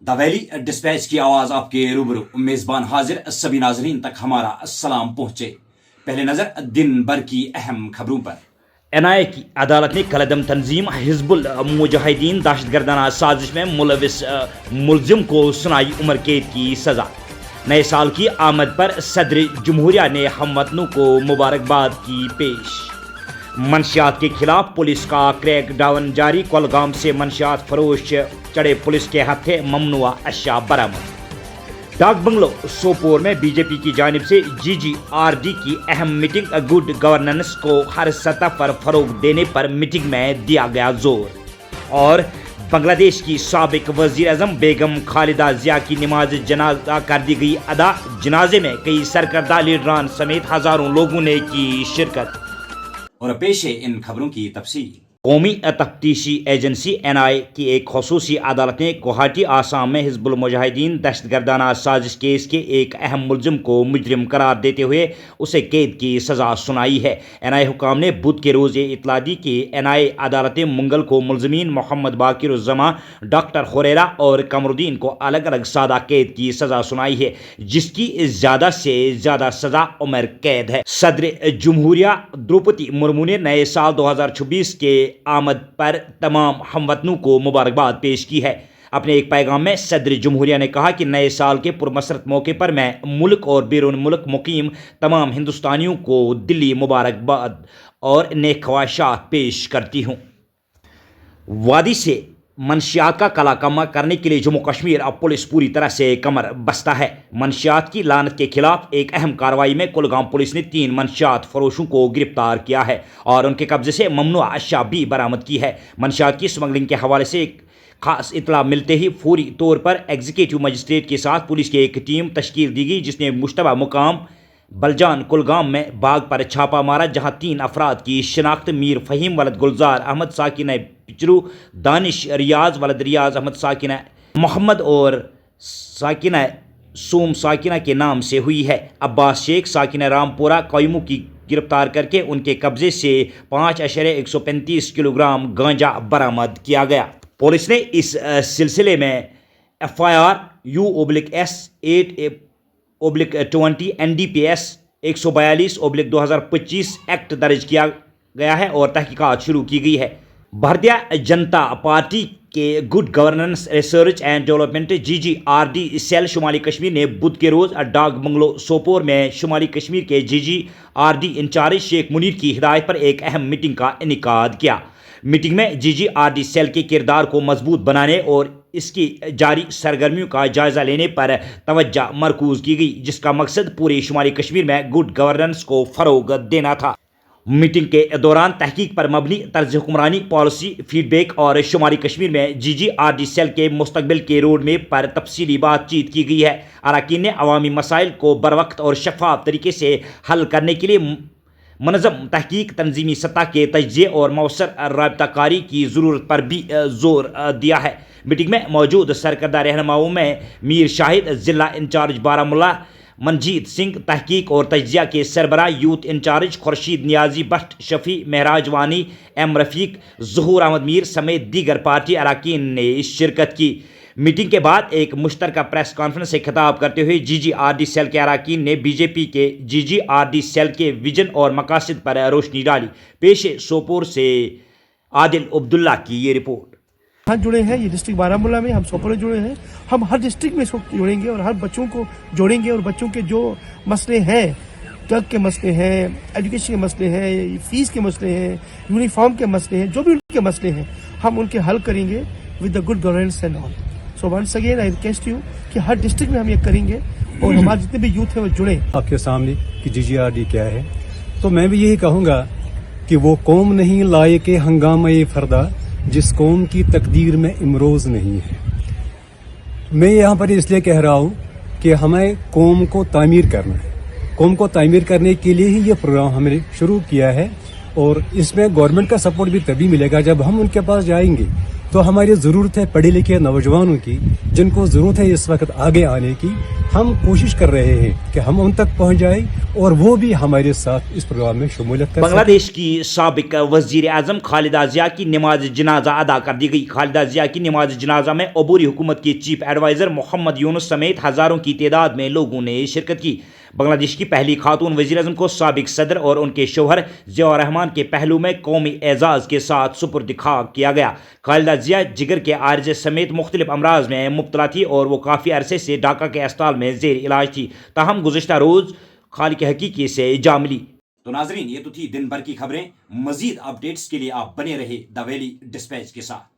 The valley dispatch की आवाज आपके रूबरू मेजबान हाजिर सभी नाजरीन तक हमारा सलाम पहुंचे। पहले नजर दिन भर की अहम खबरों पर। एनआईए की अदालत ने कलदम तंजीम हिजबुल मुजाहिदीन दहशतगर्दाना साजिश में मुलविस मुलजिम को सुनाई उम्र कैद की सजा। नए साल की आमद पर सदर जमहूरिया ने हमवतनों को मुबारकबाद की पेश। मंशियात के खिलाफ पुलिस का क्रैक डाउन जारी। कोलगाम से मंशियात फरोश चढ़े पुलिस के हथे ममनुआ अशिया बरामद। डाक बंगलो सोपोर में बीजेपी की जानिब से GGRD की अहम मीटिंग। गुड गवर्नेंस को हर सतह पर फरोग देने पर मीटिंग में दिया गया जोर। और बांग्लादेश की साबिक वजीर आजम बेगम खालिदा जिया की नमाज जनाजा कर दी गई अदा। जनाजे में कई सरकर्दा लीडरान समेत हजारों लोगों ने की शिरकत। और पेश है इन खबरों की तफसील। कौमी तफ्तीशी एजेंसी NIA की एक खसूसी अदालत ने गुवाहाटी आसाम में हिजबुल मुजाहिदीन दहशतगर्दाना साजिश केस के एक अहम मुलजिम को मुजरिम करार देते हुए उसे कैद की सजा सुनाई है। NIA हुकाम ने बुध के रोज़ ये इतला दी कि NIA अदालत ने मंगल को मुलजमीन मोहम्मद बाकिरुज़्ज़मा, डॉक्टर हुरैरा और कमरुद्दीन को अलग अलग सादा कैद की सजा सुनाई है, जिसकी ज़्यादा से ज़्यादा सजा उम्र कैद है। सदर जमहूरिया द्रौपदी मुर्मू ने नए साल 2026 के आमद पर तमाम हमवतनों को मुबारकबाद पेश की है। अपने एक पैगाम में सदर जमहूरिया ने कहा कि नए साल के पुरमसरत मौके पर मैं मुल्क और बैरून मुल्क मुकीम तमाम हिंदुस्तानियों को दिली मुबारकबाद और नेक ख्वाहिशात पेश करती हूँ। वादी से मंशियात का कलाकमा करने के लिए जम्मू कश्मीर अब पुलिस पूरी तरह से कमर बस्ता है। मंशियात की लानत के खिलाफ एक अहम कार्रवाई में कुलगाम पुलिस ने 3 मंशियात फरोशों को गिरफ्तार किया है और उनके कब्जे से ममनुआ अशिया भी बरामद की है। मंशियात की स्मगलिंग के हवाले से एक खास इतला मिलते ही फौरी तौर पर एग्जीक्यूटिव मजिस्ट्रेट के साथ पुलिस की एक टीम तश्कील दी गई, जिसने मुश्तबा मुकाम बलजान कुलगाम में बाग पर छापा मारा, जहां 3 अफराद की शिनाख्त मीर फ़हीम वलद गुलजार अहमद साकिना पिचरू, दानिश रियाज वलद रियाज अहमद साकिना मोहम्मद और साकिना सोम साकिना के नाम से हुई है। अब्बास शेख साकिना रामपुरा कौमू की गिरफ्तार करके उनके कब्जे से 5.135 किलोग्राम गांजा बरामद किया गया। पुलिस ने इस सिलसिले में FIR U/S 8/20 NDPS 142/2025 एक्ट दर्ज किया गया है और तहकीकात शुरू की गई है। भारतीय जनता पार्टी के good governance research and development GGRD cell शुमाली कश्मीर ने बुध के रोज़ डाक बंगलो सोपोर में शुमाली कश्मीर के GGRD इंचार्ज शेख मुनीर की हिदायत पर एक अहम मीटिंग का इनेकाद किया। मीटिंग में GGRD सेल के किरदार को मजबूत बनाने और इसकी जारी सरगर्मियों का जायजा लेने पर तवज्जो मरकूज की गई, जिसका मकसद पूरे शुमाली कश्मीर में गुड गवर्नेंस को फरोग देना था। मीटिंग के दौरान तहकीक पर मबनी तर्ज हुक्मरानी पॉलिसी फीडबैक और शुमाली कश्मीर में GGRD सेल के मुस्तकबिल के रोड मैप पर तफसीली बातचीत की गई है। अरकान ने अवामी मसाइल को बरवक्त और शफाफ तरीके से हल करने के लिए मुनज़्ज़म तहकीक, तंजीमी सतह के तजिए और मौसर राबताकारी की ज़रूरत पर भी जोर दिया है। मीटिंग में मौजूद सरकर्दा रहनुमाओं में मीर शाहिद ज़िला इंचार्ज बारामुल्ला, मनजीत सिंह तहकीक और तजिया के सरबराह, यूथ इंचार्ज खुर्शीद नियाजी भट्ट, शफी महराज वानी, M रफ़ीक, ज़हूर अहमद मीर समेत दीगर पार्टी अरकान ने शिरकत की। मीटिंग के बाद एक मुश्तरका प्रेस कॉन्फ्रेंस से खिताब करते हुए GGRD सेल के अरकान ने बीजेपी के GGRD सेल के विजन और मकासद पर रोशनी डाली। पेश सोपोर से आदिल अब्दुल्ला की ये रिपोर्ट। हम जुड़े हैं, ये डिस्ट्रिक्ट बारामूला में हम सोपोर में जुड़े हैं। हम हर डिस्ट्रिक्ट में इसको जोड़ेंगे और हर बच्चों को जोड़ेंगे और बच्चों के जो मसले हैं, ड्रग के मसले हैं, एजुकेशन के मसले हैं, फीस के मसले हैं, यूनिफॉर्म के मसले हैं, जो भी उनके मसले हैं हम उनके हल करेंगे with the good governance and all. So once again I request you कि हर डिस्ट्रिक्ट में हम ये करेंगे और हमारे जितने भी यूथ हैं वो जुड़े। आपके सामने कि GGRD क्या है, तो मैं भी यही कहूँगा कि वो कौम नहीं लाए के हंगामे फरदा जिस कौम की तकदीर में इमरोज़ नहीं है। मैं यहाँ पर इसलिए कह रहा हूँ कि हमें कौम को तामीर करना है। कौम को तामीर करने के लिए ही ये प्रोग्राम हमने शुरू किया है और इसमें गवर्नमेंट का सपोर्ट भी तभी मिलेगा जब हम उनके पास जाएंगे तो हमारी ज़रूरत है पढ़े लिखे नौजवानों की, जिनको ज़रूरत है इस वक्त आगे आने की। हम कोशिश कर रहे हैं कि हम उन तक पहुंच जाएं और वो भी हमारे साथ इस प्रोग्राम में शमूलियत कर सकें। बांग्लादेश की साबिक वजीर आजम खालिदा जिया की नमाज जनाजा अदा कर दी गई। खालिदा जिया की नमाज जनाजा में अबूरी हुकूमत के चीफ एडवाइज़र मोहम्मद यूनुस समेत हज़ारों की तादाद में लोगों ने शिरकत की। बांग्लादेश की पहली खातून वज़ीर आज़म को साबिक सदर और उनके शोहर ज़िया रहमान के पहलू में कौमी एजाज़ के साथ सुपुर्द खाक किया गया। खालिदा जिया जिगर के आर्जे समेत मुख्तलिफ अमराज में मुब्तला थी और वो काफ़ी अरसे से ढाका के अस्पताल में ज़ेर इलाज थी। ताहम गुज़िश्ता रोज़ खालिक हकीकी से जा मिली। तो नाजरीन, ये तो थी दिन भर की खबरें। मजीद अपडेट्स के लिए आप बने रहे द वैली डिस्पैच के साथ।